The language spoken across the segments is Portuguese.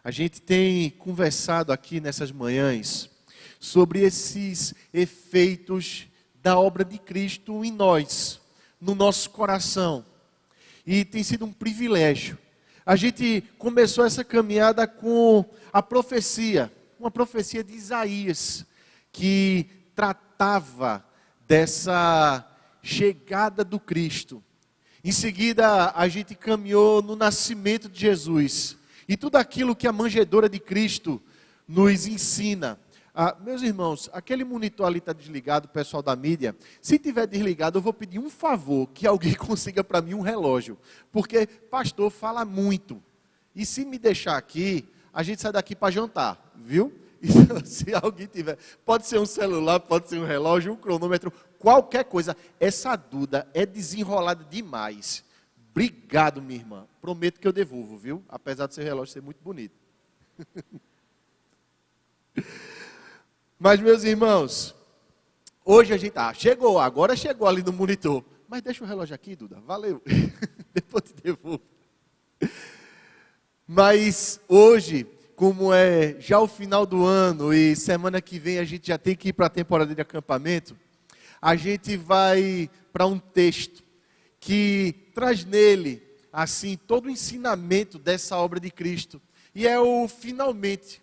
A gente tem conversado aqui nessas manhãs sobre esses efeitos da obra de Cristo em nós, no nosso coração. E tem sido um privilégio. A gente começou essa caminhada com a profecia, uma profecia de Isaías, que tratava dessa chegada do Cristo. Em seguida, a gente caminhou no nascimento de Jesus. E tudo aquilo que a manjedoura de Cristo nos ensina. Meus irmãos, aquele monitor ali está desligado, pessoal da mídia. Se tiver desligado, eu vou pedir um favor, que alguém consiga para mim um relógio. Porque pastor fala muito. E se me deixar aqui, a gente sai daqui para jantar, viu? Então, se alguém tiver, pode ser um celular, pode ser um relógio, um cronômetro, qualquer coisa. Essa Duda é desenrolada demais. Obrigado, minha irmã. Prometo que eu devolvo, viu? Apesar do seu relógio ser muito bonito. Mas, meus irmãos, hoje a gente... chegou, agora chegou ali no monitor. Mas deixa o relógio aqui, Duda. Valeu. Depois te devolvo. Mas hoje, como é já o final do ano e semana que vem a gente já tem que ir para a temporada de acampamento, a gente vai para um texto que traz nele, assim, todo o ensinamento dessa obra de Cristo. E é o finalmente.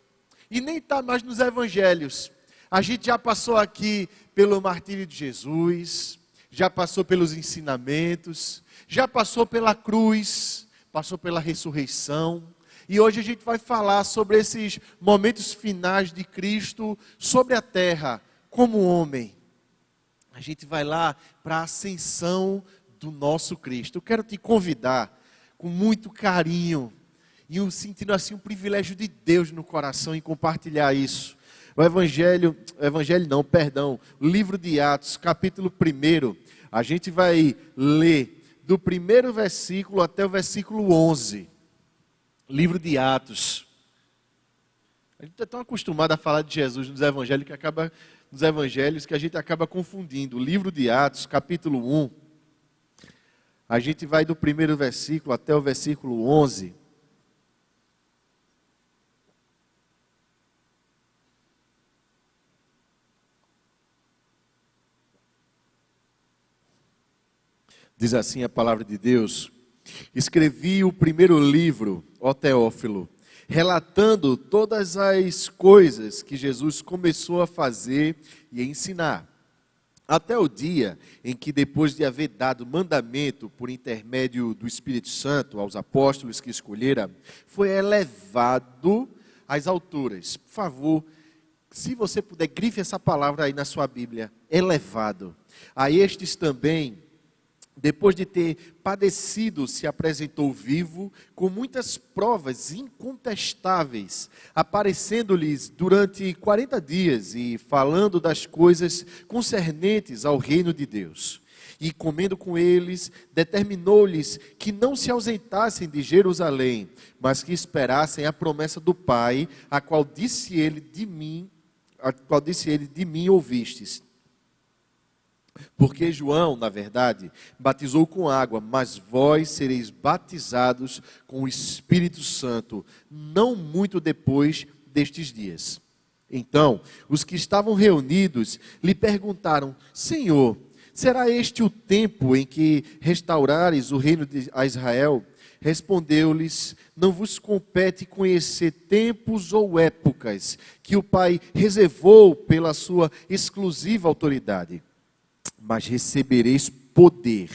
E nem está mais nos evangelhos. A gente já passou aqui pelo martírio de Jesus, já passou pelos ensinamentos, já passou pela cruz, passou pela ressurreição. E hoje a gente vai falar sobre esses momentos finais de Cristo sobre a terra, como homem. A gente vai lá para a ascensão do nosso Cristo. Eu quero te convidar com muito carinho e sentindo assim um privilégio de Deus no coração em compartilhar isso. O livro de Atos, capítulo 1, a gente vai ler do primeiro versículo até o versículo 11. Livro de Atos. A gente está tão acostumado a falar de Jesus nos evangelhos que a gente acaba confundindo. O livro de Atos, capítulo 1. A gente vai do primeiro versículo até o versículo 11. Diz assim a palavra de Deus: escrevi o primeiro livro, ó Teófilo, relatando todas as coisas que Jesus começou a fazer e a ensinar, até o dia em que, depois de haver dado mandamento por intermédio do Espírito Santo aos apóstolos que escolhera, foi elevado às alturas. Por favor, se você puder, grife essa palavra aí na sua Bíblia, elevado. A estes também, depois de ter padecido, se apresentou vivo, com muitas provas incontestáveis, aparecendo-lhes durante 40 dias e falando das coisas concernentes ao reino de Deus. E comendo com eles, determinou-lhes que não se ausentassem de Jerusalém, mas que esperassem a promessa do Pai, a qual disse ele, de mim ouvistes. Porque João, na verdade, batizou com água, mas vós sereis batizados com o Espírito Santo, não muito depois destes dias. Então, os que estavam reunidos lhe perguntaram: Senhor, será este o tempo em que restaurares o reino a Israel? Respondeu-lhes: não vos compete conhecer tempos ou épocas que o Pai reservou pela sua exclusiva autoridade. Mas recebereis poder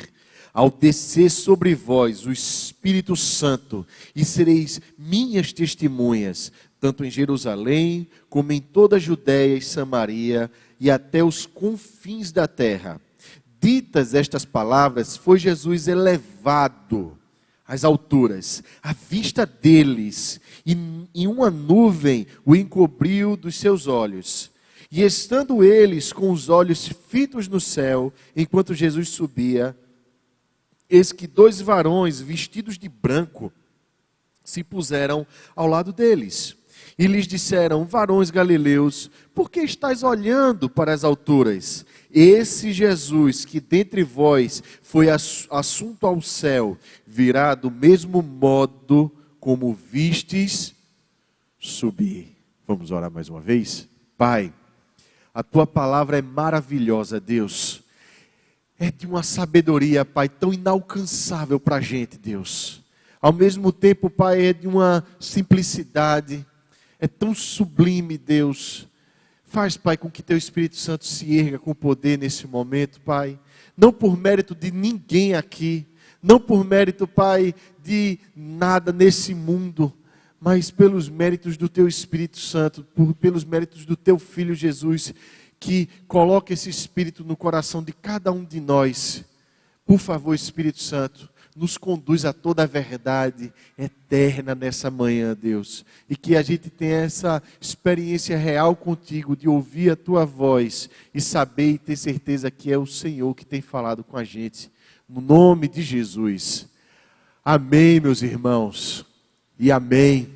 ao descer sobre vós o Espírito Santo, e sereis minhas testemunhas, tanto em Jerusalém, como em toda a Judéia e Samaria, e até os confins da terra. Ditas estas palavras, foi Jesus elevado às alturas, à vista deles, e uma nuvem o encobriu dos seus olhos. E estando eles com os olhos fitos no céu, enquanto Jesus subia, eis que 2 varões vestidos de branco se puseram ao lado deles. E lhes disseram: varões galileus, por que estáis olhando para as alturas? Esse Jesus que dentre vós foi assunto ao céu, virá do mesmo modo como vistes subir. Vamos orar mais uma vez? Pai, a tua palavra é maravilhosa, Deus. É de uma sabedoria, Pai, tão inalcançável para a gente, Deus. Ao mesmo tempo, Pai, é de uma simplicidade, é tão sublime, Deus. Faz, Pai, com que Teu Espírito Santo se erga com poder nesse momento, Pai. Não por mérito de ninguém aqui, não por mérito, Pai, de nada nesse mundo, mas pelos méritos do Teu Espírito Santo, pelos méritos do Teu Filho Jesus, que coloca esse Espírito no coração de cada um de nós. Por favor, Espírito Santo, nos conduz a toda a verdade eterna nessa manhã, Deus. E que a gente tenha essa experiência real contigo, de ouvir a Tua voz e saber e ter certeza que é o Senhor que tem falado com a gente. No nome de Jesus. Amém, meus irmãos. E amém.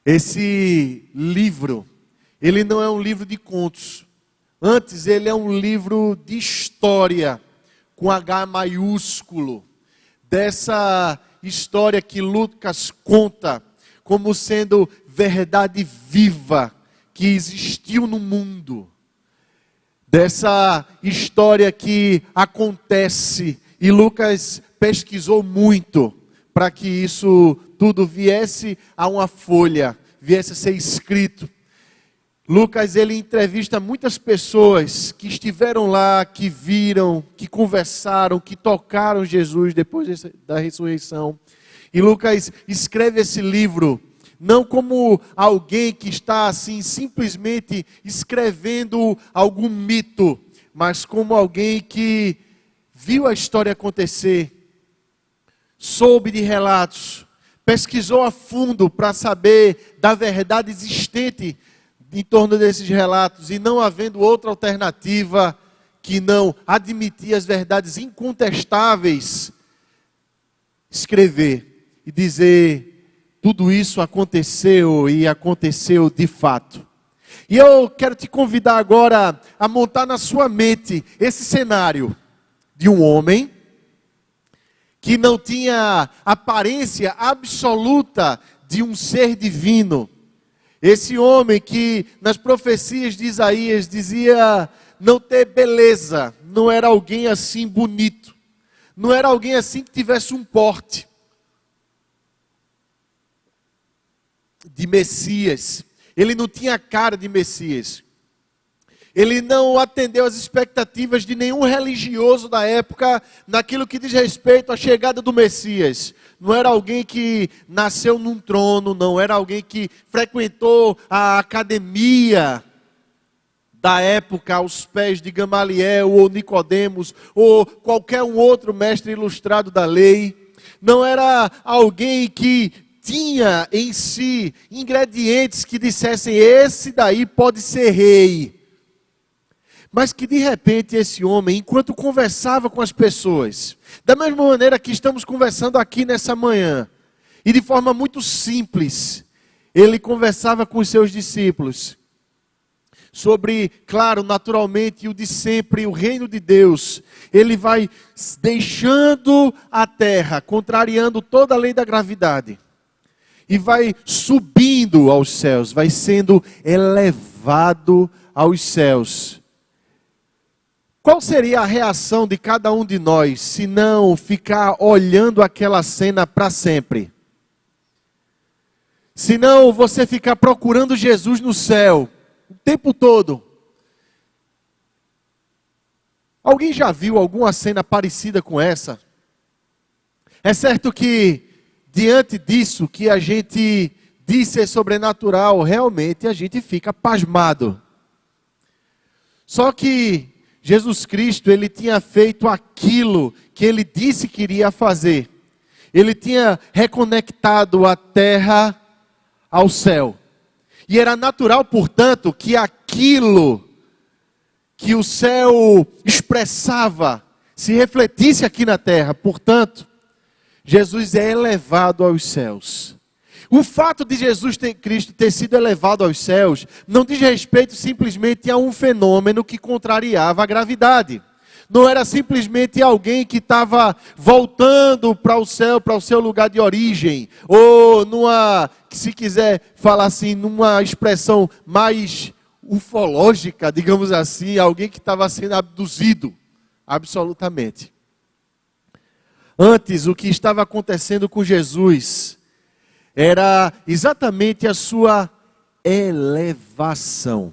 Esse livro, ele não é um livro de contos. Antes, ele é um livro de história, com H maiúsculo, dessa história que Lucas conta como sendo verdade viva que existiu no mundo, dessa história que acontece, e Lucas pesquisou muito para que isso tudo viesse a uma folha, viesse a ser escrito. Lucas, ele entrevista muitas pessoas que estiveram lá, que viram, que conversaram, que tocaram Jesus depois da ressurreição. E Lucas escreve esse livro, não como alguém que está assim, simplesmente escrevendo algum mito, mas como alguém que viu a história acontecer, soube de relatos, pesquisou a fundo para saber da verdade existente em torno desses relatos, e não havendo outra alternativa que não admitir as verdades incontestáveis, escrever e dizer: tudo isso aconteceu e aconteceu de fato. E eu quero te convidar agora a montar na sua mente esse cenário de um homem que não tinha aparência absoluta de um ser divino. Esse homem que nas profecias de Isaías dizia não ter beleza, não era alguém assim bonito, não era alguém assim que tivesse um porte de Messias. Ele não tinha cara de Messias. Ele não atendeu às expectativas de nenhum religioso da época naquilo que diz respeito à chegada do Messias. Não era alguém que nasceu num trono, não era alguém que frequentou a academia da época aos pés de Gamaliel ou Nicodemos ou qualquer um outro mestre ilustrado da lei. Não era alguém que tinha em si ingredientes que dissessem: esse daí pode ser rei. Mas que de repente esse homem, enquanto conversava com as pessoas, da mesma maneira que estamos conversando aqui nessa manhã, e de forma muito simples, ele conversava com os seus discípulos sobre, claro, naturalmente, o de sempre, o reino de Deus. Ele vai deixando a terra, contrariando toda a lei da gravidade, e vai subindo aos céus, vai sendo elevado aos céus. Qual seria a reação de cada um de nós se não ficar olhando aquela cena para sempre? Se não você ficar procurando Jesus no céu o tempo todo? Alguém já viu alguma cena parecida com essa? É certo que diante disso que a gente diz ser sobrenatural, realmente a gente fica pasmado. Só que Jesus Cristo, ele tinha feito aquilo que ele disse que iria fazer. Ele tinha reconectado a terra ao céu. E era natural, portanto, que aquilo que o céu expressava se refletisse aqui na terra. Portanto, Jesus é elevado aos céus. O fato de Cristo ter sido elevado aos céus não diz respeito simplesmente a um fenômeno que contrariava a gravidade. não era simplesmente alguém que estava voltando para o seu lugar de origem, ou se quiser falar assim, numa expressão mais ufológica, digamos assim, alguém que estava sendo abduzido, absolutamente. Antes, o que estava acontecendo com Jesus era exatamente a sua elevação,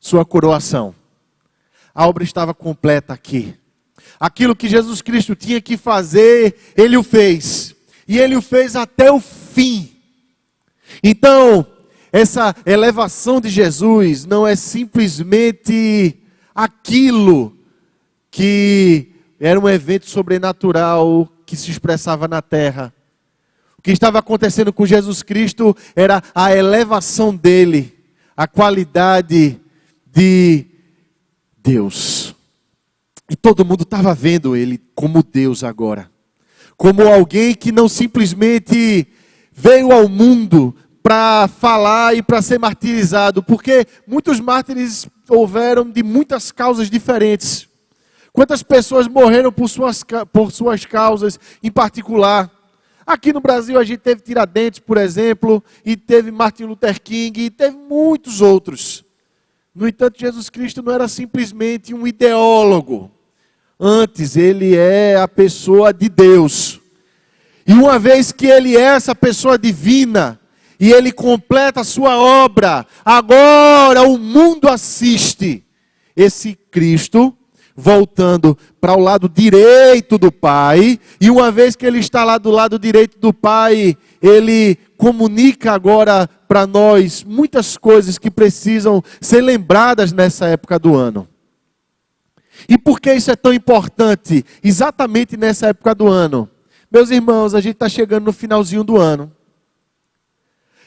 sua coroação. A obra estava completa aqui. Aquilo que Jesus Cristo tinha que fazer, Ele o fez. E Ele o fez até o fim. Então, essa elevação de Jesus não é simplesmente aquilo que era um evento sobrenatural que se expressava na terra. O que estava acontecendo com Jesus Cristo era a elevação dele, a qualidade de Deus. E todo mundo estava vendo ele como Deus agora. Como alguém que não simplesmente veio ao mundo para falar e para ser martirizado. Porque muitos mártires houveram de muitas causas diferentes. Quantas pessoas morreram por suas causas em particular? Aqui no Brasil a gente teve Tiradentes, por exemplo, e teve Martin Luther King, e teve muitos outros. No entanto, Jesus Cristo não era simplesmente um ideólogo. Antes, ele é a pessoa de Deus. E uma vez que ele é essa pessoa divina, e ele completa a sua obra, agora o mundo assiste esse Cristo voltando para o lado direito do Pai. E uma vez que ele está lá do lado direito do Pai, ele comunica agora para nós muitas coisas que precisam ser lembradas nessa época do ano. E por que isso é tão importante exatamente nessa época do ano? Meus irmãos, a gente está chegando no finalzinho do ano.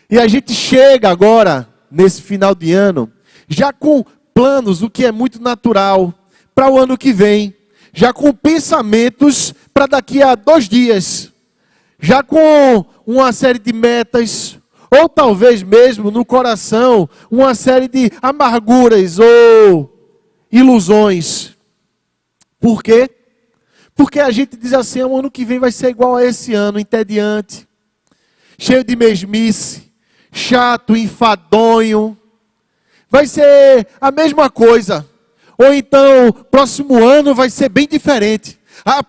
E a gente chega agora, nesse final de ano, já com planos, o que é muito natural, para o ano que vem. Já com pensamentos para daqui a 2 dias. Já com uma série de metas, ou talvez mesmo no coração, uma série de amarguras ou ilusões. Por quê? Porque a gente diz assim, o ano que vem vai ser igual a esse ano, entediante, cheio de mesmice, chato, enfadonho. Vai ser a mesma coisa. Ou então, próximo ano vai ser bem diferente.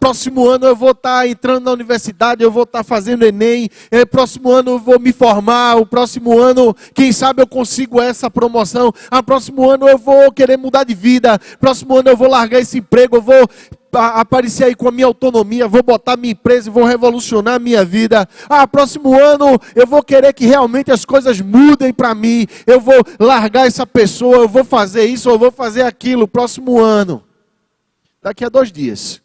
Próximo ano eu vou estar entrando na universidade, eu vou estar fazendo Enem. Próximo ano eu vou me formar. O próximo ano, quem sabe eu consigo essa promoção. Próximo ano eu vou querer mudar de vida. Próximo ano eu vou largar esse emprego, eu vou aparecer aí com a minha autonomia, vou botar minha empresa e vou revolucionar a minha vida. Próximo ano eu vou querer que realmente as coisas mudem para mim. Eu vou largar essa pessoa, eu vou fazer isso, eu vou fazer aquilo. Próximo ano. Daqui a 2 dias.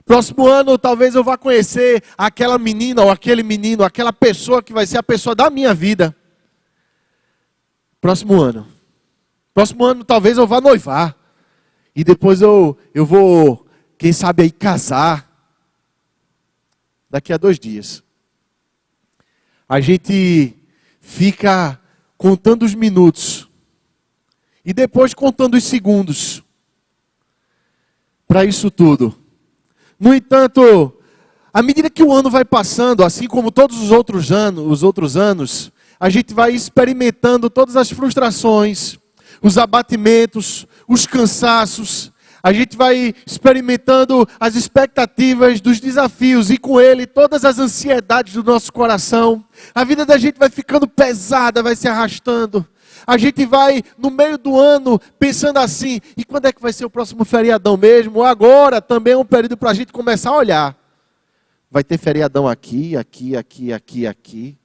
Próximo ano talvez eu vá conhecer aquela menina ou aquele menino, aquela pessoa que vai ser a pessoa da minha vida. Próximo ano. Próximo ano talvez eu vá noivar. E depois eu vou, quem sabe aí, casar. Daqui a 2 dias. A gente fica contando os minutos. E depois contando os segundos. Para isso tudo. No entanto, à medida que o ano vai passando, assim como todos os outros anos, a gente vai experimentando todas as frustrações, os abatimentos, os cansaços. A gente vai experimentando as expectativas dos desafios e com ele todas as ansiedades do nosso coração. A vida da gente vai ficando pesada, vai se arrastando. A gente vai no meio do ano pensando assim, e quando é que vai ser o próximo feriadão mesmo? Agora também é um período para a gente começar a olhar. Vai ter feriadão aqui, aqui, aqui, aqui, aqui.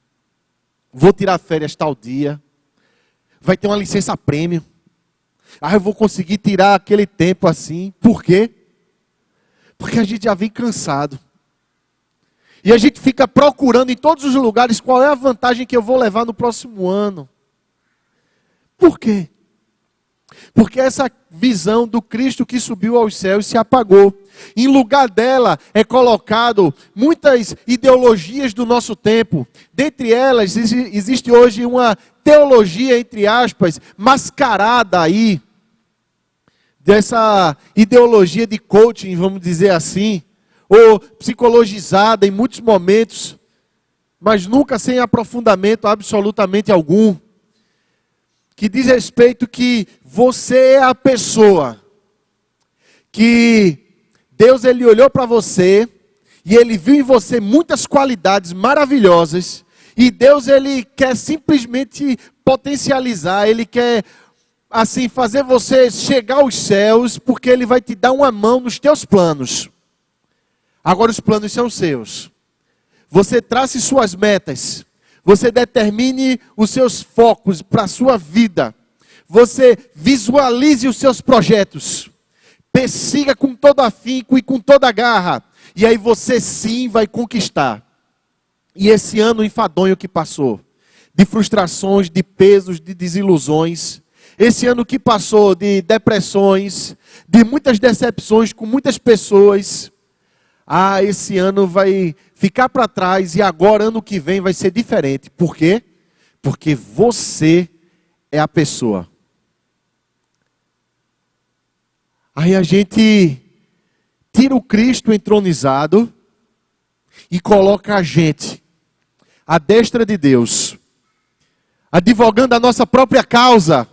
Vou tirar férias tal dia. Vai ter uma licença prêmio. Eu vou conseguir tirar aquele tempo assim. Por quê? Porque a gente já vem cansado. E a gente fica procurando em todos os lugares qual é a vantagem que eu vou levar no próximo ano. Por quê? Porque essa visão do Cristo que subiu aos céus se apagou. Em lugar dela é colocado muitas ideologias do nosso tempo. Dentre elas existe hoje uma teologia, entre aspas, mascarada aí, dessa ideologia de coaching, vamos dizer assim, ou psicologizada em muitos momentos, mas nunca sem aprofundamento absolutamente algum, que diz respeito que você é a pessoa que Deus ele olhou para você e ele viu em você muitas qualidades maravilhosas e Deus ele quer simplesmente potencializar, ele quer assim fazer você chegar aos céus, porque ele vai te dar uma mão nos teus planos. Agora os planos são seus. Você trace suas metas. Você determine os seus focos para a sua vida. Você visualize os seus projetos. Persiga com todo afinco e com toda a garra. E aí você sim vai conquistar. E esse ano enfadonho que passou, de frustrações, de pesos, de desilusões, esse ano que passou de depressões, de muitas decepções com muitas pessoas, esse ano vai ficar para trás e agora, ano que vem, vai ser diferente. Por quê? Porque você é a pessoa. Aí a gente tira o Cristo entronizado e coloca a gente à destra de Deus, advogando a nossa própria causa,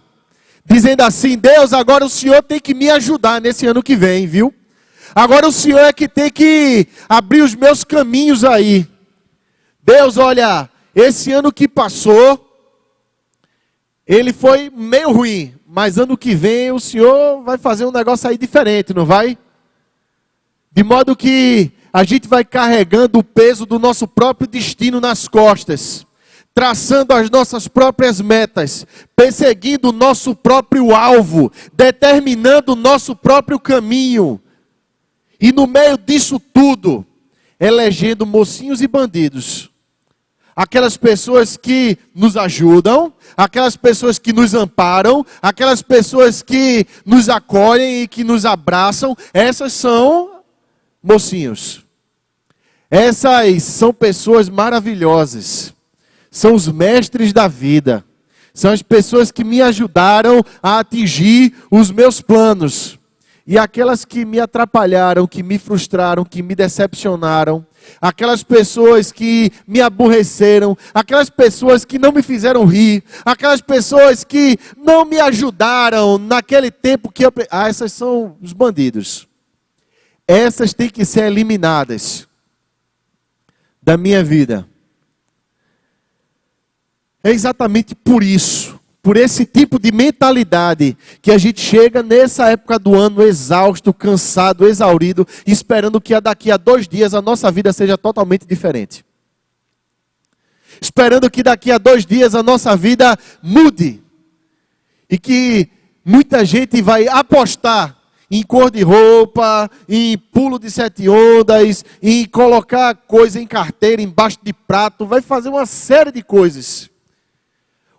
dizendo assim: Deus, agora o Senhor tem que me ajudar nesse ano que vem, viu? Agora o Senhor é que tem que abrir os meus caminhos aí. Deus, olha, esse ano que passou, ele foi meio ruim, mas ano que vem o Senhor vai fazer um negócio aí diferente, não vai? De modo que a gente vai carregando o peso do nosso próprio destino nas costas, traçando as nossas próprias metas, perseguindo o nosso próprio alvo, determinando o nosso próprio caminho. E no meio disso tudo, elegendo mocinhos e bandidos. Aquelas pessoas que nos ajudam, aquelas pessoas que nos amparam, aquelas pessoas que nos acolhem e que nos abraçam, essas são mocinhos. Essas são pessoas maravilhosas. São os mestres da vida. São as pessoas que me ajudaram a atingir os meus planos. E aquelas que me atrapalharam, que me frustraram, que me decepcionaram, aquelas pessoas que me aborreceram, aquelas pessoas que não me fizeram rir, aquelas pessoas que não me ajudaram naquele tempo que eu... essas são os bandidos. Essas têm que ser eliminadas da minha vida. É exatamente por isso, por esse tipo de mentalidade, que a gente chega nessa época do ano exausto, cansado, exaurido, esperando que daqui a 2 dias a nossa vida seja totalmente diferente. Esperando que daqui a 2 dias a nossa vida mude. E que muita gente vai apostar em cor de roupa, em pulo de 7 ondas, em colocar coisa em carteira, embaixo de prato, vai fazer uma série de coisas.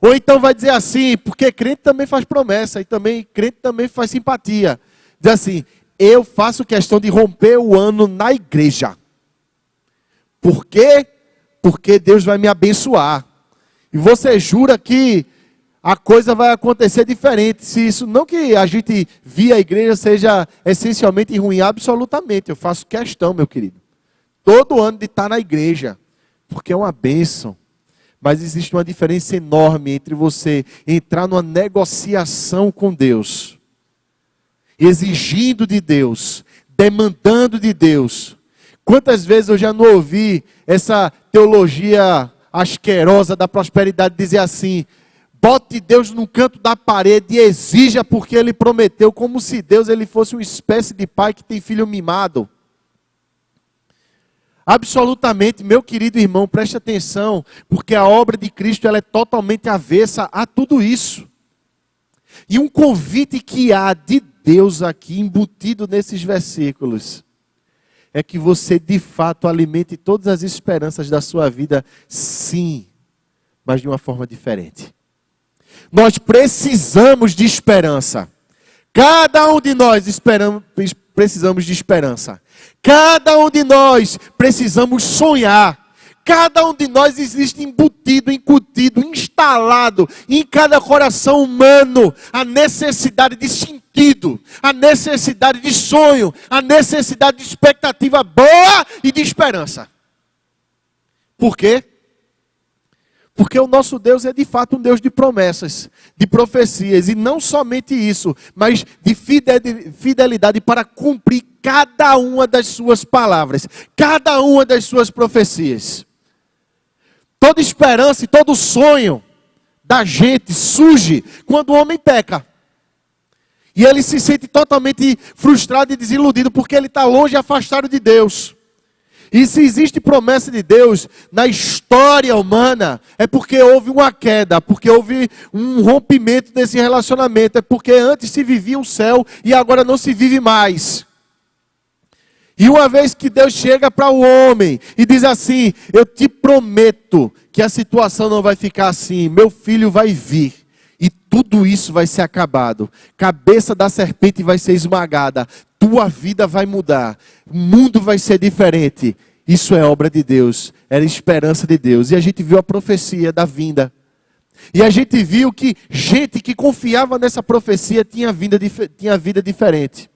Ou então vai dizer assim, porque crente também faz promessa, e também crente também faz simpatia. Diz assim: eu faço questão de romper o ano na igreja. Por quê? Porque Deus vai me abençoar. E você jura que a coisa vai acontecer diferente. Se isso, não que a gente via a igreja seja essencialmente ruim, absolutamente. Eu faço questão, meu querido, todo ano de estar na igreja, porque é uma bênção. Mas existe uma diferença enorme entre você entrar numa negociação com Deus, exigindo de Deus, demandando de Deus. Quantas vezes eu já não ouvi essa teologia asquerosa da prosperidade dizer assim: bote Deus num canto da parede e exija porque Ele prometeu, como se Deus ele fosse uma espécie de pai que tem filho mimado. Absolutamente, meu querido irmão, preste atenção, porque a obra de Cristo ela é totalmente avessa a tudo isso. E um convite que há de Deus aqui, embutido nesses versículos, é que você de fato alimente todas as esperanças da sua vida, sim, mas de uma forma diferente. Nós precisamos de esperança. Cada um de nós precisamos de esperança. Cada um de nós precisamos sonhar. Cada um de nós existe embutido, incutido, instalado em cada coração humano a necessidade de sentir sentido, a necessidade de sonho, a necessidade de expectativa boa e de esperança. Por quê? Porque o nosso Deus é de fato um Deus de promessas, de profecias, e não somente isso, mas de fidelidade para cumprir cada uma das suas palavras, cada uma das suas profecias. Toda esperança e todo sonho da gente surge quando o homem peca. E ele se sente totalmente frustrado e desiludido porque ele está longe e afastado de Deus. E se existe promessa de Deus na história humana, é porque houve uma queda, porque houve um rompimento desse relacionamento, é porque antes se vivia o céu e agora não se vive mais. E uma vez que Deus chega para o homem e diz assim: eu te prometo que a situação não vai ficar assim, meu filho vai vir. E tudo isso vai ser acabado. Cabeça da serpente vai ser esmagada. Tua vida vai mudar. O mundo vai ser diferente. Isso é obra de Deus. Era esperança de Deus. E a gente viu a profecia da vinda. E a gente viu que gente que confiava nessa profecia tinha vida diferente.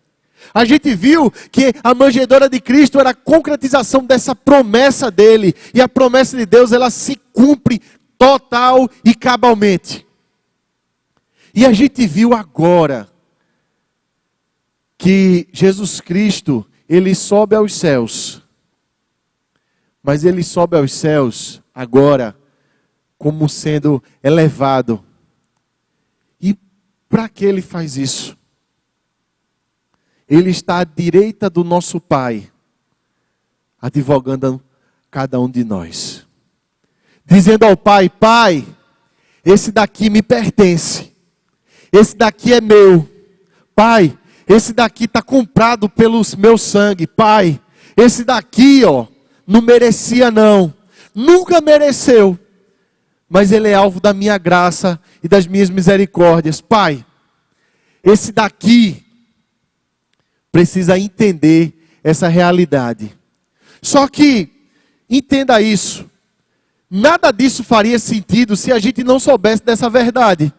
A gente viu que a manjedoura de Cristo era a concretização dessa promessa dele. E a promessa de Deus, ela se cumpre total e cabalmente. E a gente viu agora que Jesus Cristo, ele sobe aos céus. Mas ele sobe aos céus agora como sendo elevado. E para que ele faz isso? Ele está à direita do nosso Pai, advogando cada um de nós. Dizendo ao Pai: Pai, esse daqui me pertence. Esse daqui é meu. Pai, esse daqui está comprado pelo meu sangue. Pai, esse daqui, não merecia não. Nunca mereceu. Mas ele é alvo da minha graça e das minhas misericórdias. Pai, esse daqui precisa entender essa realidade. Só que, entenda isso. Nada disso faria sentido se a gente não soubesse dessa verdade.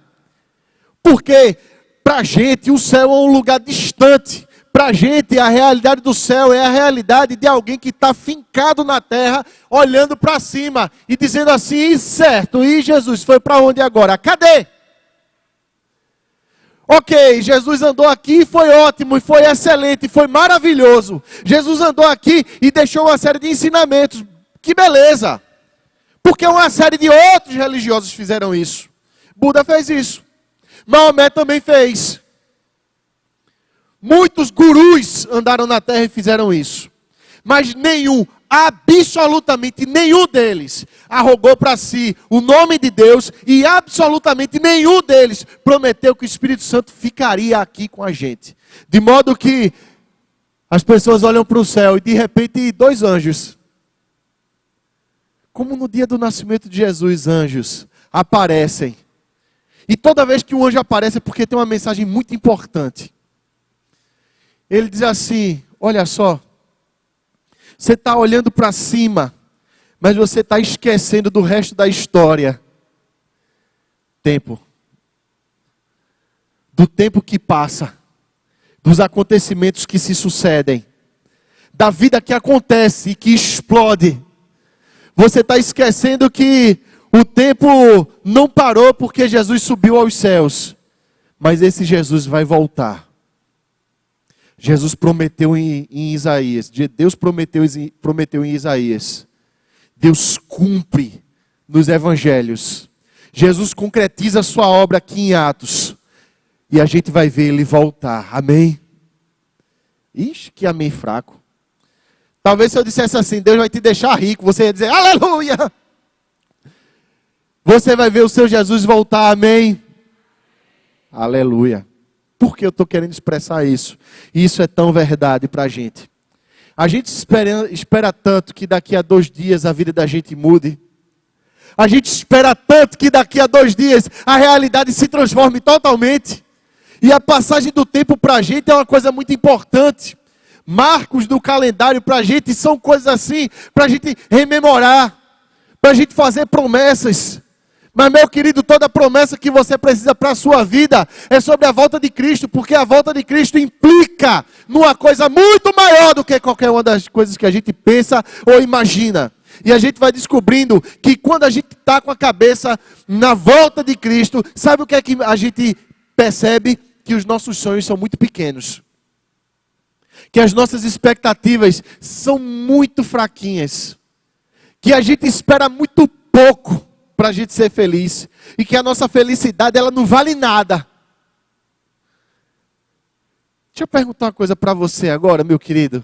Porque para a gente o céu é um lugar distante. Para a gente a realidade do céu é a realidade de alguém que está fincado na terra, olhando para cima e dizendo assim: certo, e Jesus foi para onde agora? Cadê? Ok, Jesus andou aqui e foi ótimo, e foi excelente, e foi maravilhoso. Jesus andou aqui e deixou uma série de ensinamentos. Que beleza! Porque uma série de outros religiosos fizeram isso. Buda fez isso. Maomé também fez. Muitos gurus andaram na terra e fizeram isso. Mas nenhum, absolutamente nenhum deles, arrogou para si o nome de Deus. E absolutamente nenhum deles prometeu que o Espírito Santo ficaria aqui com a gente. De modo que as pessoas olham para o céu e de repente 2 anjos. Como no dia do nascimento de Jesus, anjos aparecem. E toda vez que um anjo aparece é porque tem uma mensagem muito importante. Ele diz assim: olha só, você está olhando para cima, mas você está esquecendo do resto da história. Tempo. Do tempo que passa, dos acontecimentos que se sucedem, da vida que acontece e que explode. Você está esquecendo que o tempo não parou porque Jesus subiu aos céus. Mas esse Jesus vai voltar. Jesus prometeu em Isaías. Deus prometeu em Isaías. Deus cumpre nos evangelhos. Jesus concretiza a sua obra aqui em Atos. E a gente vai ver ele voltar. Amém? Ixi, que amém fraco. Talvez se eu dissesse assim: Deus vai te deixar rico, você ia dizer aleluia. Você vai ver o seu Jesus voltar, amém? Aleluia. Por que eu estou querendo expressar isso? Isso é tão verdade para a gente. A gente espera tanto que daqui a 2 dias a vida da gente mude. A gente espera tanto que daqui a 2 dias a realidade se transforme totalmente. E a passagem do tempo para a gente é uma coisa muito importante. Marcos do calendário para a gente são coisas assim, para a gente rememorar, para a gente fazer promessas. Mas, meu querido, toda promessa que você precisa para a sua vida é sobre a volta de Cristo, porque a volta de Cristo implica numa coisa muito maior do que qualquer uma das coisas que a gente pensa ou imagina. E a gente vai descobrindo que quando a gente está com a cabeça na volta de Cristo, sabe o que é que a gente percebe? Que os nossos sonhos são muito pequenos. Que as nossas expectativas são muito fraquinhas. Que a gente espera muito pouco para a gente ser feliz. E que a nossa felicidade, ela não vale nada. Deixa eu perguntar uma coisa para você agora, meu querido.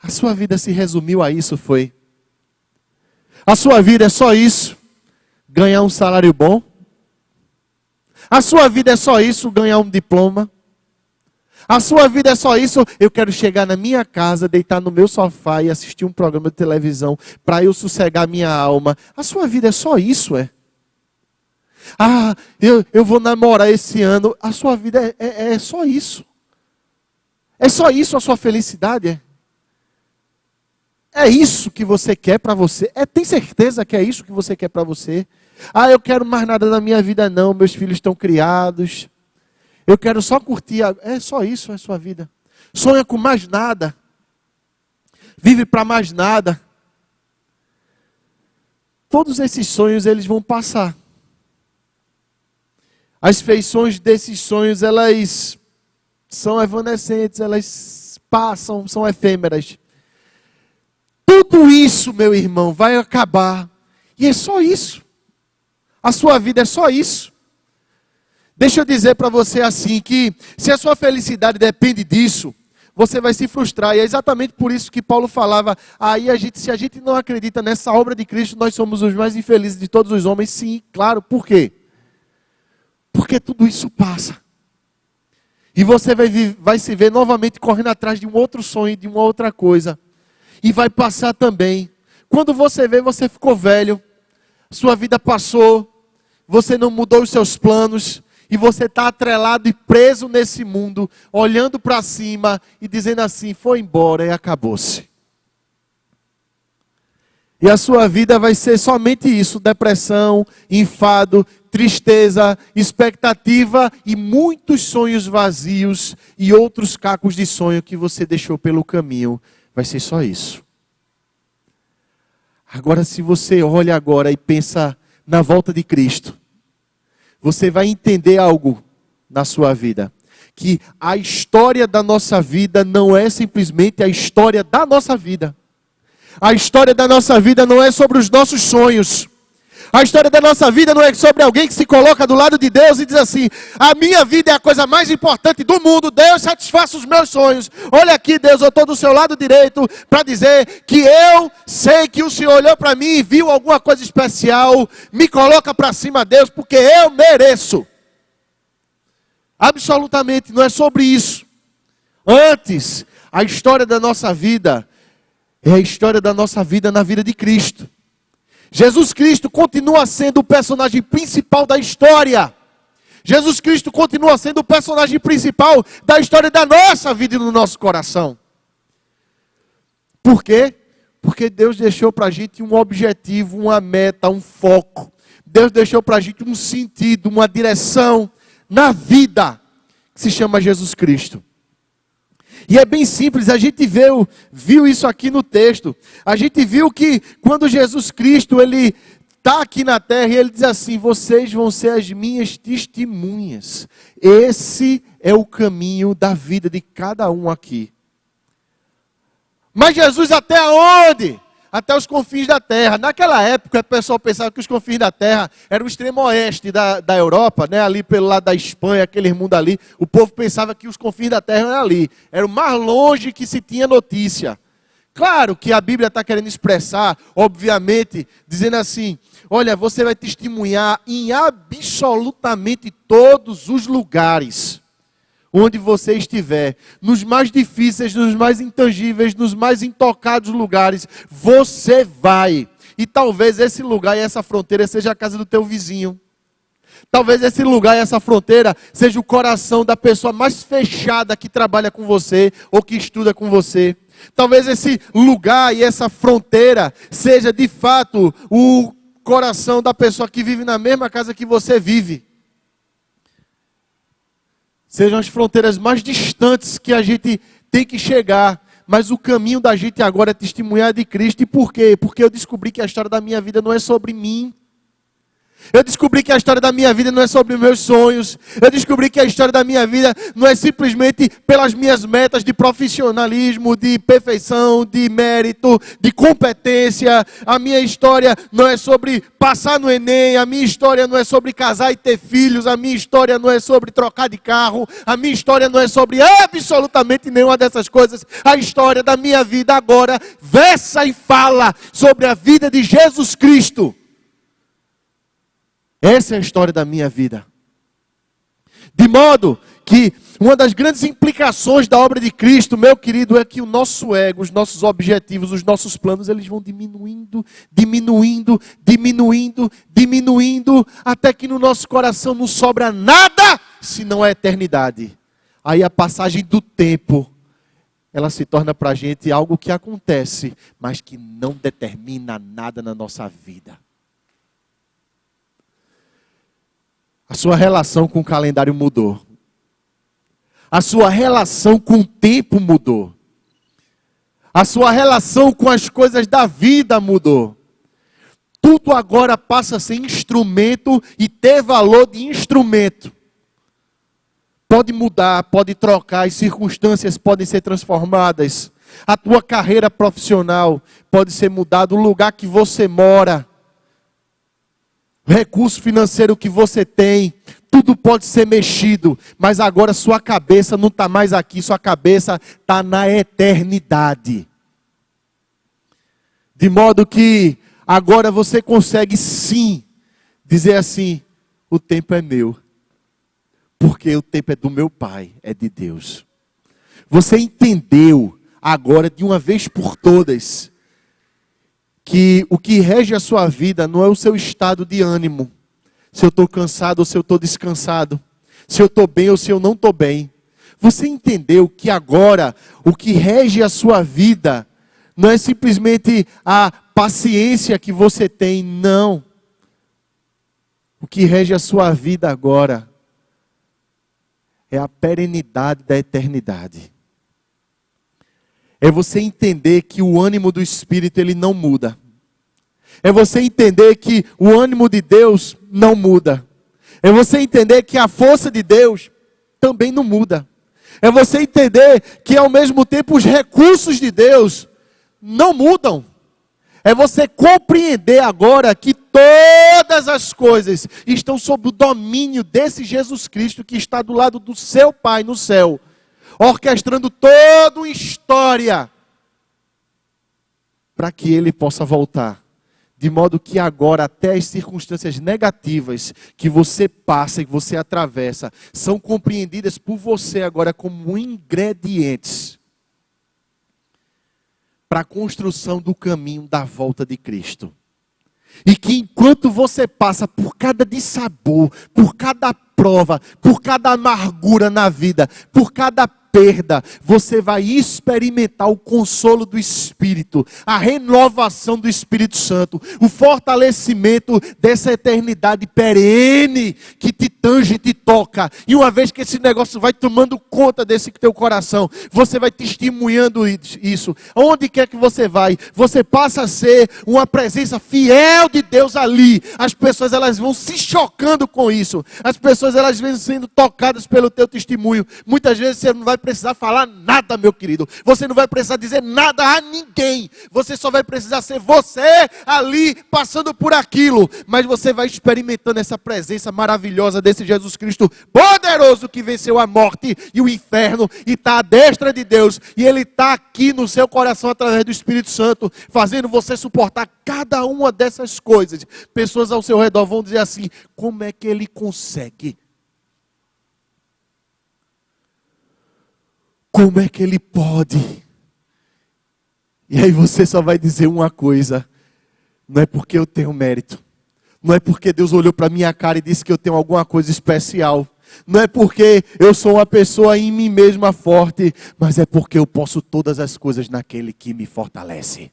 A sua vida se resumiu a isso, foi? A sua vida é só isso? Ganhar um salário bom? A sua vida é só isso? Ganhar um diploma? A sua vida é só isso? Eu quero chegar na minha casa, deitar no meu sofá e assistir um programa de televisão para eu sossegar minha alma. A sua vida é só isso, é? Ah, eu vou namorar esse ano. A sua vida é só isso? É só isso a sua felicidade, é? É isso que você quer para você? Tem certeza que é isso que você quer para você? Ah, eu quero mais nada da minha vida não, meus filhos estão criados. Eu quero só curtir. É só isso a sua vida? Sonha com mais nada. Vive para mais nada. Todos esses sonhos, eles vão passar. As feições desses sonhos, elas são evanescentes, elas passam, são efêmeras. Tudo isso, meu irmão, vai acabar. E é só isso. A sua vida é só isso. Deixa eu dizer para você assim, que se a sua felicidade depende disso, você vai se frustrar. E é exatamente por isso que Paulo falava, aí se a gente não acredita nessa obra de Cristo, nós somos os mais infelizes de todos os homens. Sim, claro. Por quê? Porque tudo isso passa. E você vai se ver novamente correndo atrás de um outro sonho, de uma outra coisa. E vai passar também. Quando você vê, você ficou velho. Sua vida passou. Você não mudou os seus planos. E você está atrelado e preso nesse mundo. Olhando para cima e dizendo assim, foi embora e acabou-se. E a sua vida vai ser somente isso. Depressão, enfado, tristeza, expectativa e muitos sonhos vazios. E outros cacos de sonho que você deixou pelo caminho. Vai ser só isso. Agora, se você olha agora e pensa na volta de Cristo, você vai entender algo na sua vida. Que a história da nossa vida não é simplesmente a história da nossa vida. A história da nossa vida não é sobre os nossos sonhos. A história da nossa vida não é sobre alguém que se coloca do lado de Deus e diz assim, a minha vida é a coisa mais importante do mundo, Deus satisfaça os meus sonhos. Olha aqui, Deus, eu estou do seu lado direito para dizer que eu sei que o Senhor olhou para mim e viu alguma coisa especial. Me coloca para cima, Deus, porque eu mereço. Absolutamente, não é sobre isso. Antes, a história da nossa vida é a história da nossa vida na vida de Cristo. Jesus Cristo continua sendo o personagem principal da história. Jesus Cristo continua sendo o personagem principal da história da nossa vida e do nosso coração. Por quê? Porque Deus deixou para a gente um objetivo, uma meta, um foco. Deus deixou para a gente um sentido, uma direção na vida, que se chama Jesus Cristo. E é bem simples, a gente viu isso aqui no texto. A gente viu que quando Jesus Cristo, ele está aqui na terra e ele diz assim, vocês vão ser as minhas testemunhas. Esse é o caminho da vida de cada um aqui. Mas Jesus até onde? Até os confins da terra. Naquela época, o pessoal pensava que os confins da terra eram o extremo oeste da Europa, né? Ali pelo lado da Espanha, aquele mundo ali. O povo pensava que os confins da terra eram ali. Era o mais longe que se tinha notícia. Claro que a Bíblia está querendo expressar, obviamente, dizendo assim, olha, você vai testemunhar em absolutamente todos os lugares onde você estiver, nos mais difíceis, nos mais intangíveis, nos mais intocados lugares, você vai. E talvez esse lugar e essa fronteira seja a casa do teu vizinho. Talvez esse lugar e essa fronteira seja o coração da pessoa mais fechada que trabalha com você ou que estuda com você. Talvez esse lugar e essa fronteira seja de fato o coração da pessoa que vive na mesma casa que você vive. Sejam as fronteiras mais distantes que a gente tem que chegar. Mas o caminho da gente agora é testemunhar de Cristo. E por quê? Porque eu descobri que a história da minha vida não é sobre mim. Eu descobri que a história da minha vida não é sobre meus sonhos. Eu descobri que a história da minha vida não é simplesmente pelas minhas metas de profissionalismo, de perfeição, de mérito, de competência. A minha história não é sobre passar no Enem. A minha história não é sobre casar e ter filhos. A minha história não é sobre trocar de carro. A minha história não é sobre absolutamente nenhuma dessas coisas. A história da minha vida agora versa e fala sobre a vida de Jesus Cristo. Essa é a história da minha vida. De modo que uma das grandes implicações da obra de Cristo, meu querido, é que o nosso ego, os nossos objetivos, os nossos planos, eles vão diminuindo, diminuindo, diminuindo, diminuindo, até que no nosso coração não sobra nada, senão a eternidade. Aí a passagem do tempo, ela se torna para a gente algo que acontece, mas que não determina nada na nossa vida. A sua relação com o calendário mudou. A sua relação com o tempo mudou. A sua relação com as coisas da vida mudou. Tudo agora passa a ser instrumento e ter valor de instrumento. Pode mudar, pode trocar, as circunstâncias podem ser transformadas. A tua carreira profissional pode ser mudada, o lugar que você mora. O recurso financeiro que você tem, tudo pode ser mexido, mas agora sua cabeça não está mais aqui, sua cabeça está na eternidade. De modo que agora você consegue sim dizer assim, o tempo é meu, porque o tempo é do meu Pai, é de Deus. Você entendeu agora de uma vez por todas que o que rege a sua vida não é o seu estado de ânimo. Se eu estou cansado ou se eu estou descansado. Se eu estou bem ou se eu não estou bem. Você entendeu que agora o que rege a sua vida não é simplesmente a paciência que você tem, não. O que rege a sua vida agora é a perenidade da eternidade. É você entender que o ânimo do Espírito ele não muda. É você entender que o ânimo de Deus não muda. É você entender que a força de Deus também não muda. É você entender que ao mesmo tempo os recursos de Deus não mudam. É você compreender agora que todas as coisas estão sob o domínio desse Jesus Cristo que está do lado do seu Pai no céu, orquestrando toda uma história para que Ele possa voltar. De modo que agora até as circunstâncias negativas que você passa e que você atravessa são compreendidas por você agora como ingredientes para a construção do caminho da volta de Cristo. E que enquanto você passa por cada dissabor, por cada prova, por cada amargura na vida, por cada perda, você vai experimentar o consolo do Espírito, a renovação do Espírito Santo, o fortalecimento dessa eternidade perene que te tange e te toca. E uma vez que esse negócio vai tomando conta desse teu coração, você vai testemunhando isso. Onde quer que você vai, você passa a ser uma presença fiel de Deus ali. As pessoas elas vão se chocando com isso. As pessoas elas vêm sendo tocadas pelo teu testemunho. Muitas vezes você não vai precisar falar nada, meu querido. Você não vai precisar dizer nada a ninguém. Você só vai precisar ser você ali, passando por aquilo. Mas você vai experimentando essa presença maravilhosa desse Jesus Cristo poderoso que venceu a morte e o inferno e está à destra de Deus. E Ele está aqui no seu coração através do Espírito Santo, fazendo você suportar cada uma dessas coisas. Pessoas ao seu redor vão dizer assim, como é que Ele consegue? Como é que Ele pode? E aí você só vai dizer uma coisa, não é porque eu tenho mérito, não é porque Deus olhou para minha cara e disse que eu tenho alguma coisa especial, não é porque eu sou uma pessoa em mim mesma forte, mas é porque eu posso todas as coisas naquele que me fortalece.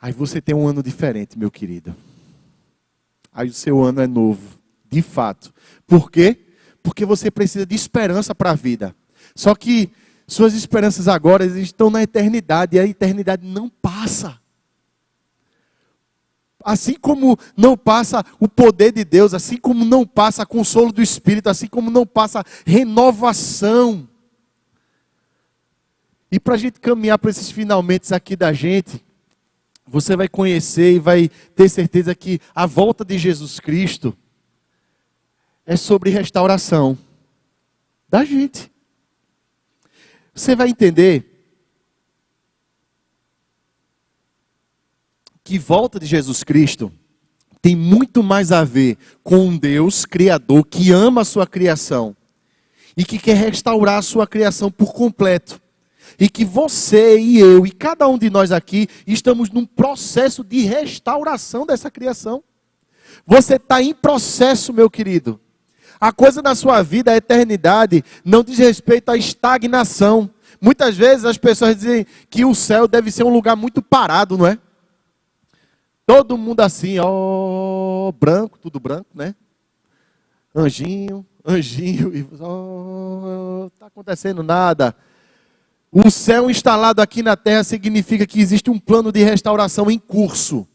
Aí você tem um ano diferente, meu querido. Aí o seu ano é novo, de fato. Por quê? Porque você precisa de esperança para a vida. Só que suas esperanças agora estão na eternidade, e a eternidade não passa. Assim como não passa o poder de Deus, assim como não passa consolo do Espírito, assim como não passa renovação. E para a gente caminhar para esses finalmente aqui da gente, você vai conhecer e vai ter certeza que a volta de Jesus Cristo é sobre restauração da gente. Você vai entender que volta de Jesus Cristo tem muito mais a ver com um Deus criador que ama a sua criação e que quer restaurar a sua criação por completo. E que você e eu e cada um de nós aqui estamos num processo de restauração dessa criação. Você está em processo, meu querido. A coisa na sua vida, a eternidade, não diz respeito à estagnação. Muitas vezes as pessoas dizem que o céu deve ser um lugar muito parado, não é? Todo mundo assim, ó, branco, tudo branco, né? Anjinho, e não está acontecendo nada. O céu instalado aqui na terra significa que existe um plano de restauração em curso.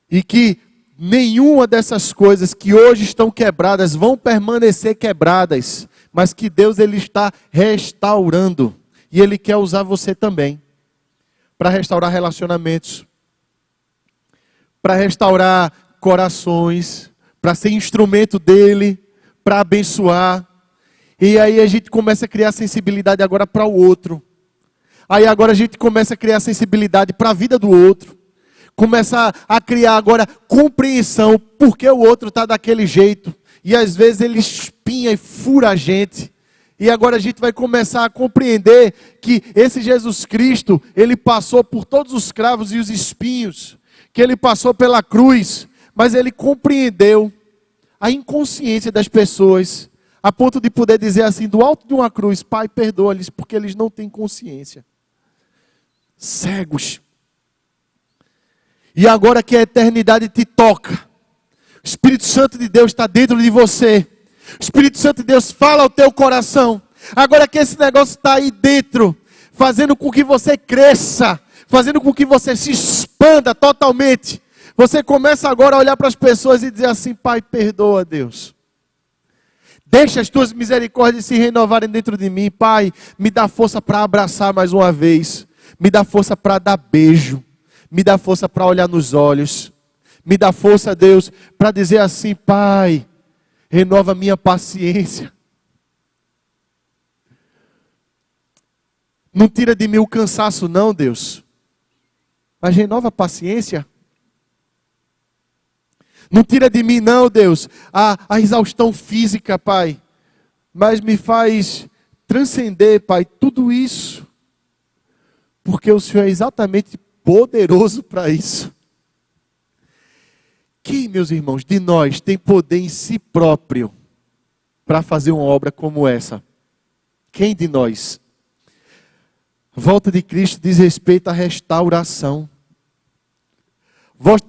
E que nenhuma dessas coisas que hoje estão quebradas vão permanecer quebradas. Mas que Deus ele está restaurando. E Ele quer usar você também. Para restaurar relacionamentos. Para restaurar corações. Para ser instrumento dEle. Para abençoar. E aí a gente começa a criar sensibilidade agora para o outro. Aí agora a gente começa a criar sensibilidade para a vida do outro. Começa a criar agora compreensão porque o outro está daquele jeito. E às vezes ele espinha e fura a gente. E agora a gente vai começar a compreender que esse Jesus Cristo, ele passou por todos os cravos e os espinhos. Que ele passou pela cruz. Mas ele compreendeu a inconsciência das pessoas. A ponto de poder dizer assim, do alto de uma cruz, Pai, perdoa-lhes, porque eles não têm consciência. Cegos. E agora que a eternidade te toca, o Espírito Santo de Deus está dentro de você. O Espírito Santo de Deus fala ao teu coração. Agora que esse negócio está aí dentro, fazendo com que você cresça, fazendo com que você se expanda totalmente. Você começa agora a olhar para as pessoas e dizer assim, Pai, perdoa, Deus. Deixa as tuas misericórdias se renovarem dentro de mim. Pai, me dá força para abraçar mais uma vez. Me dá força para dar beijo. Me dá força para olhar nos olhos. Me dá força, Deus, para dizer assim, Pai, renova minha paciência. Não tira de mim o cansaço não, Deus. Mas renova a paciência. Não tira de mim não, Deus, a exaustão física, Pai. Mas me faz transcender, Pai, tudo isso. Porque o Senhor é exatamente poderoso para isso. Quem, meus irmãos, de nós tem poder em si próprio para fazer uma obra como essa? Quem de nós? Volta de Cristo diz respeito à restauração.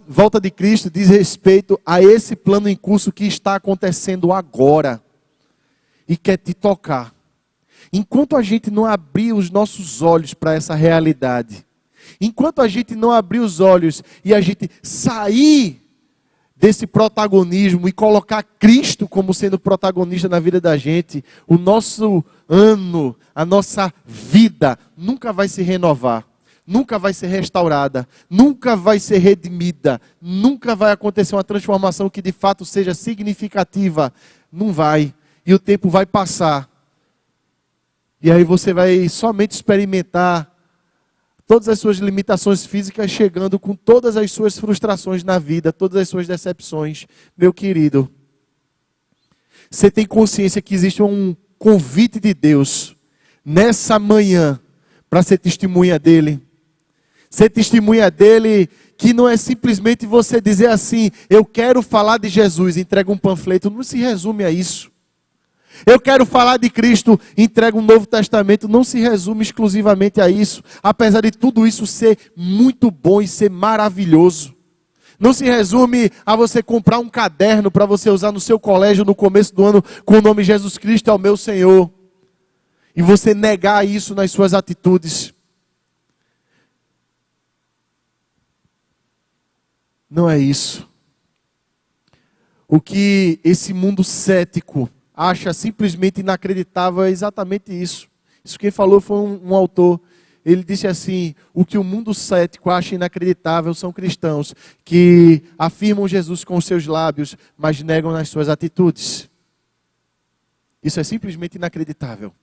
Volta de Cristo diz respeito a esse plano em curso que está acontecendo agora. E quer te tocar. Enquanto a gente não abrir os nossos olhos para essa realidade. Enquanto a gente não abrir os olhos e a gente sair desse protagonismo e colocar Cristo como sendo protagonista na vida da gente, o nosso ano, a nossa vida nunca vai se renovar. Nunca vai ser restaurada, nunca vai ser redimida, nunca vai acontecer uma transformação que de fato seja significativa. Não vai. E o tempo vai passar. E aí você vai somente experimentar todas as suas limitações físicas chegando com todas as suas frustrações na vida, todas as suas decepções. Meu querido, você tem consciência que existe um convite de Deus nessa manhã para ser testemunha dele? Ser testemunha dele, que não é simplesmente você dizer assim, eu quero falar de Jesus, entrega um panfleto, não se resume a isso. Eu quero falar de Cristo, entrega um Novo Testamento, não se resume exclusivamente a isso, apesar de tudo isso ser muito bom e ser maravilhoso. Não se resume a você comprar um caderno para você usar no seu colégio no começo do ano com o nome Jesus Cristo é o meu Senhor. E você negar isso nas suas atitudes. Não é isso. O que esse mundo cético acha simplesmente inacreditável é exatamente isso. Isso quem falou foi um autor. Ele disse assim: o que o mundo cético acha inacreditável são cristãos que afirmam Jesus com os seus lábios, mas negam nas suas atitudes. Isso é simplesmente inacreditável.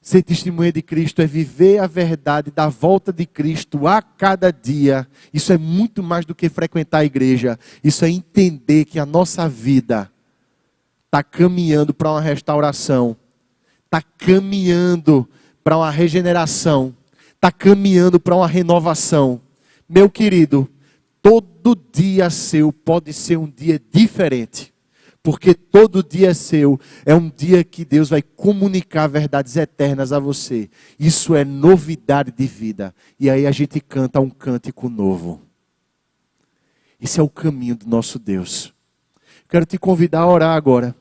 Ser testemunha de Cristo é viver a verdade da volta de Cristo a cada dia. Isso é muito mais do que frequentar a igreja. Isso é entender que a nossa vida está caminhando para uma restauração. Está caminhando para uma regeneração. Está caminhando para uma renovação. Meu querido, todo dia seu pode ser um dia diferente. Porque todo dia seu é um dia que Deus vai comunicar verdades eternas a você. Isso é novidade de vida. E aí a gente canta um cântico novo. Esse é o caminho do nosso Deus. Quero te convidar a orar agora.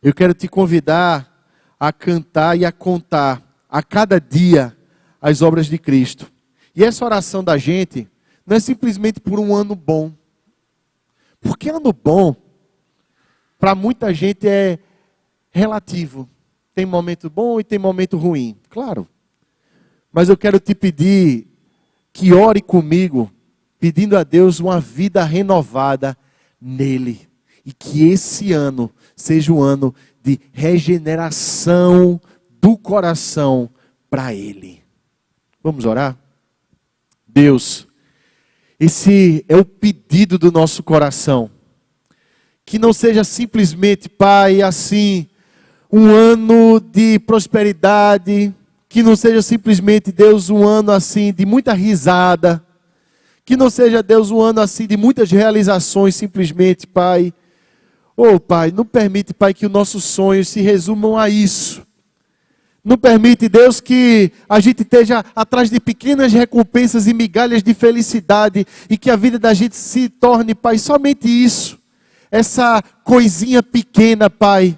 Eu quero te convidar a cantar e a contar a cada dia as obras de Cristo. E essa oração da gente não é simplesmente por um ano bom. Porque ano bom, para muita gente é relativo. Tem momento bom e tem momento ruim, claro. Mas eu quero te pedir que ore comigo, pedindo a Deus uma vida renovada nele. E que esse ano seja um ano de regeneração do coração para ele. Vamos orar? Deus, esse é o pedido do nosso coração. Que não seja simplesmente, Pai, assim, um ano de prosperidade. Que não seja simplesmente, Deus, um ano assim de muita risada. Que não seja, Deus, um ano assim de muitas realizações, simplesmente, Pai. Oh, Pai, não permite, Pai, que os nossos sonhos se resumam a isso. Não permite, Deus, que a gente esteja atrás de pequenas recompensas e migalhas de felicidade e que a vida da gente se torne, Pai, somente isso. Essa coisinha pequena, Pai.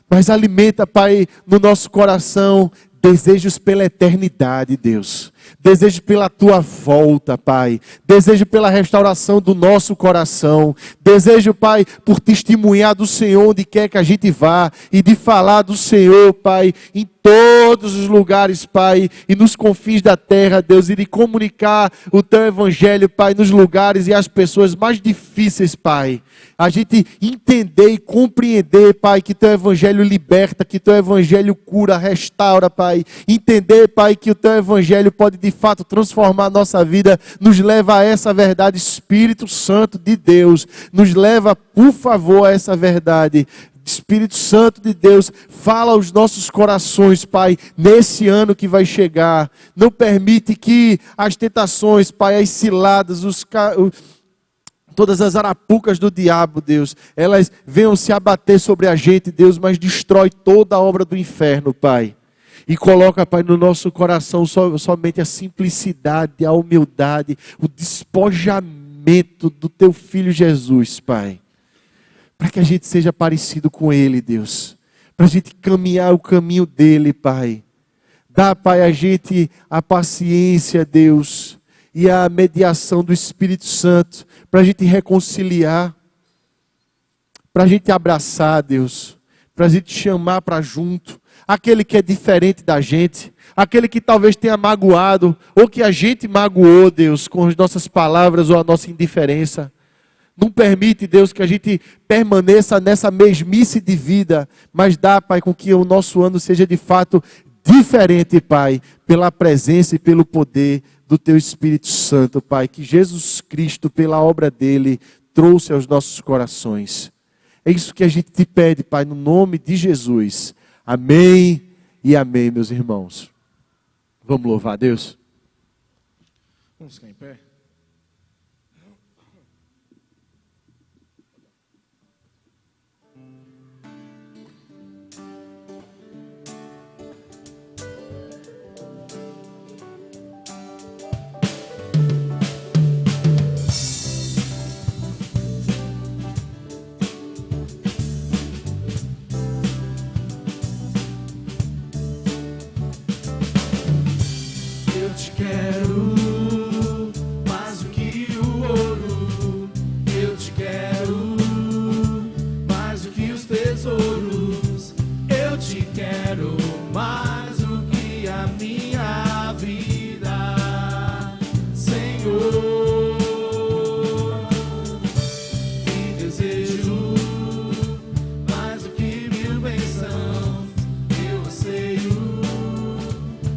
Mas alimenta, Pai, no nosso coração desejos pela eternidade, Deus. Desejo pela tua volta, Pai. Desejo pela restauração do nosso coração. Desejo, Pai, por testemunhar do Senhor onde quer que a gente vá. E de falar do Senhor, Pai, em todos os lugares, Pai. E nos confins da terra, Deus. E de comunicar o teu evangelho, Pai, nos lugares e as pessoas mais difíceis, Pai. A gente entender e compreender, Pai, que teu evangelho liberta, que teu evangelho cura, restaura, Pai. Entender, Pai, que o teu evangelho pode de fato transformar a nossa vida, nos leva a essa verdade. Espírito Santo de Deus, nos leva, por favor, a essa verdade. Espírito Santo de Deus, fala aos nossos corações, Pai, nesse ano que vai chegar. Não permite que as tentações, Pai, as ciladas, todas as arapucas do diabo, Deus, elas venham se abater sobre a gente, Deus, mas destrói toda a obra do inferno, Pai. E coloca, Pai, no nosso coração somente a simplicidade, a humildade, o despojamento do Teu Filho Jesus, Pai. Para que a gente seja parecido com Ele, Deus. Para a gente caminhar o caminho dEle, Pai. Dá, Pai, a gente a paciência, Deus, e a mediação do Espírito Santo, para a gente reconciliar, para a gente abraçar, Deus, para a gente chamar para junto, aquele que é diferente da gente, aquele que talvez tenha magoado, ou que a gente magoou, Deus, com as nossas palavras ou a nossa indiferença. Não permite, Deus, que a gente permaneça nessa mesmice de vida, mas dá, Pai, com que o nosso ano seja de fato diferente, Pai, pela presença e pelo poder do Teu Espírito Santo, Pai, que Jesus Cristo, pela obra dEle, trouxe aos nossos corações. É isso que a gente te pede, Pai, no nome de Jesus. Amém e amém, meus irmãos. Vamos louvar a Deus? Vamos ficar em pé? Eu te quero mais do que o ouro. Eu te quero mais do que os tesouros. Eu te quero mais do que a minha vida, Senhor. E desejo mais do que mil bênçãos. Eu anseio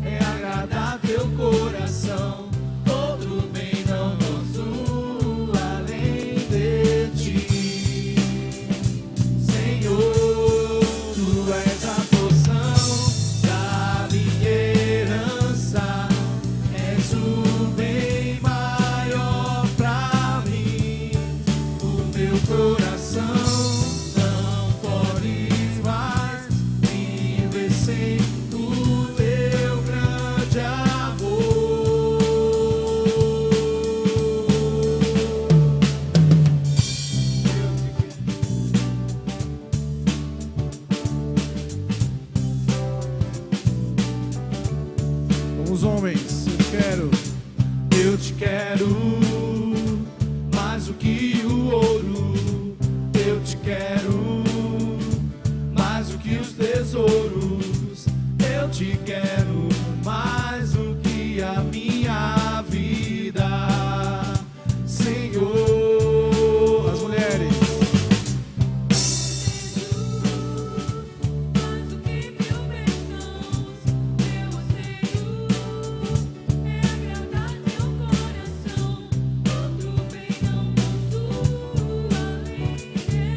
é agradar teu coração. Outro bem não posso além de ti, Senhor. Tu és a porção da minha herança, és o bem maior pra mim. O meu coração não pode mais viver sem o teu grande amor. Com os homens, eu te quero mais do que o ouro. Eu te quero mais do que os tesouros. Eu te quero mais do que a minha vida, Senhor. As mulheres. Mais do que mil bênçãos, eu anseio é agradar teu coração. Outro bem não posso além de ti.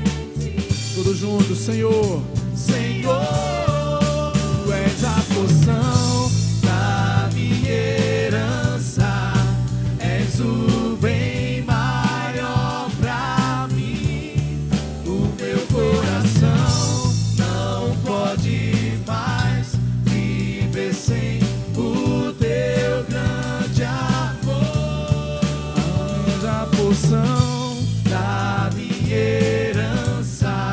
Todos juntos, Senhor. Senhor, tu és a porção da minha herança, és o bem maior pra mim. O meu coração não pode mais viver sem o teu grande amor. És a porção da minha herança,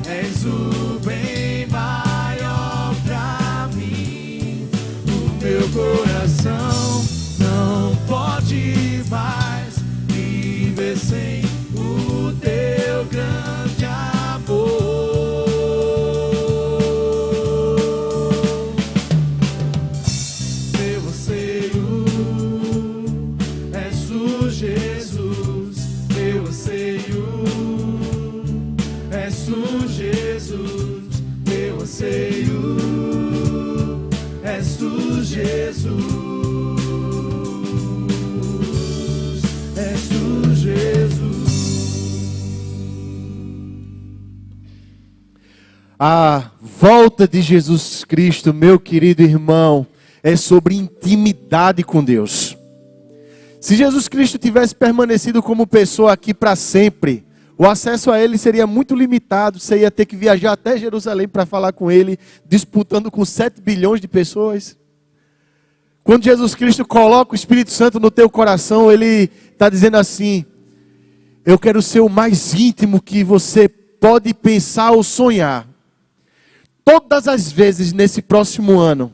és o bem maior pra mim. O meu coração não pode mais viver sem o teu grande amor. Meu anseio és o Jesus. Meu anseio és o Jesus. Meu anseio és tu, Jesus. És tu, Jesus. A volta de Jesus Cristo, meu querido irmão, é sobre intimidade com Deus. Se Jesus Cristo tivesse permanecido como pessoa aqui para sempre, o acesso a ele seria muito limitado. Você ia ter que viajar até Jerusalém para falar com ele, disputando com 7 bilhões de pessoas. Quando Jesus Cristo coloca o Espírito Santo no teu coração, ele está dizendo assim: eu quero ser o mais íntimo que você pode pensar ou sonhar. Todas as vezes nesse próximo ano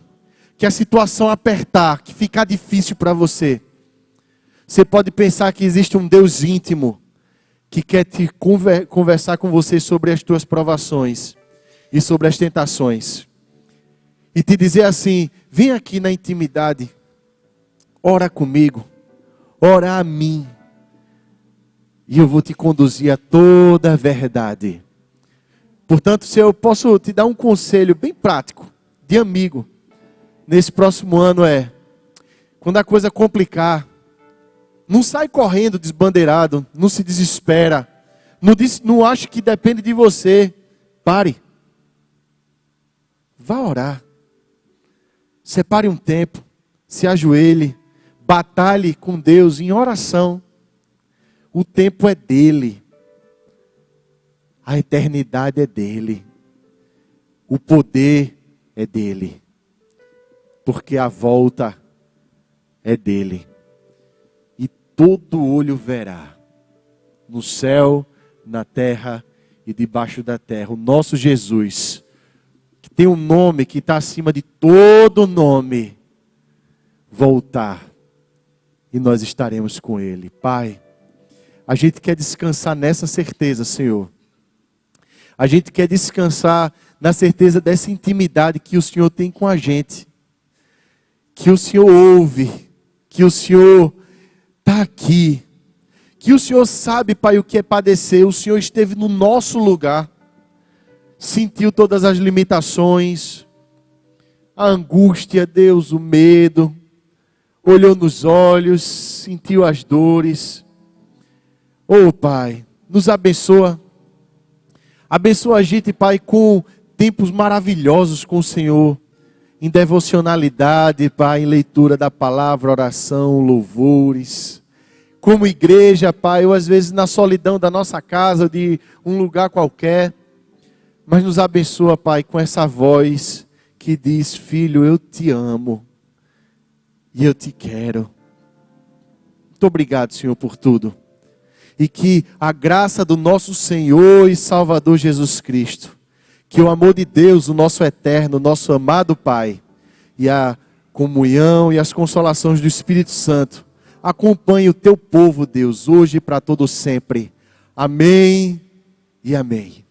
que a situação apertar, que ficar difícil para você, você pode pensar que existe um Deus íntimo que quer te conversar com você sobre as tuas provações e sobre as tentações. E te dizer assim: vem aqui na intimidade, ora comigo, ora a mim, e eu vou te conduzir a toda a verdade. Portanto, se eu posso te dar um conselho bem prático, de amigo, nesse próximo ano quando a coisa complicar, não sai correndo desbandeirado, não se desespera, não ache que depende de você. Pare. Vá orar. Separe um tempo, se ajoelhe, batalhe com Deus em oração. O tempo é dele. A eternidade é dele. O poder é dele. Porque a volta é dele. E todo olho verá, no céu, na terra e debaixo da terra, o nosso Jesus, que tem um nome que está acima de todo nome, voltar e nós estaremos com Ele. Pai, a gente quer descansar nessa certeza, Senhor. A gente quer descansar na certeza dessa intimidade que o Senhor tem com a gente. Que o Senhor ouve, que o Senhor está aqui. Que o Senhor sabe, Pai, o que é padecer. O Senhor esteve no nosso lugar. Sentiu todas as limitações, a angústia, Deus, o medo. Olhou nos olhos, sentiu as dores. Oh, Pai, nos abençoa. Abençoa a gente, Pai, com tempos maravilhosos com o Senhor. Em devocionalidade, Pai, em leitura da palavra, oração, louvores. Como igreja, Pai, ou às vezes na solidão da nossa casa, de um lugar qualquer. Mas nos abençoa, Pai, com essa voz que diz: filho, eu te amo. E eu te quero. Muito obrigado, Senhor, por tudo. E que a graça do nosso Senhor e Salvador Jesus Cristo, que o amor de Deus, o nosso eterno, o nosso amado Pai, e a comunhão e as consolações do Espírito Santo, acompanhe o teu povo, Deus, hoje e para todo sempre. Amém e amém.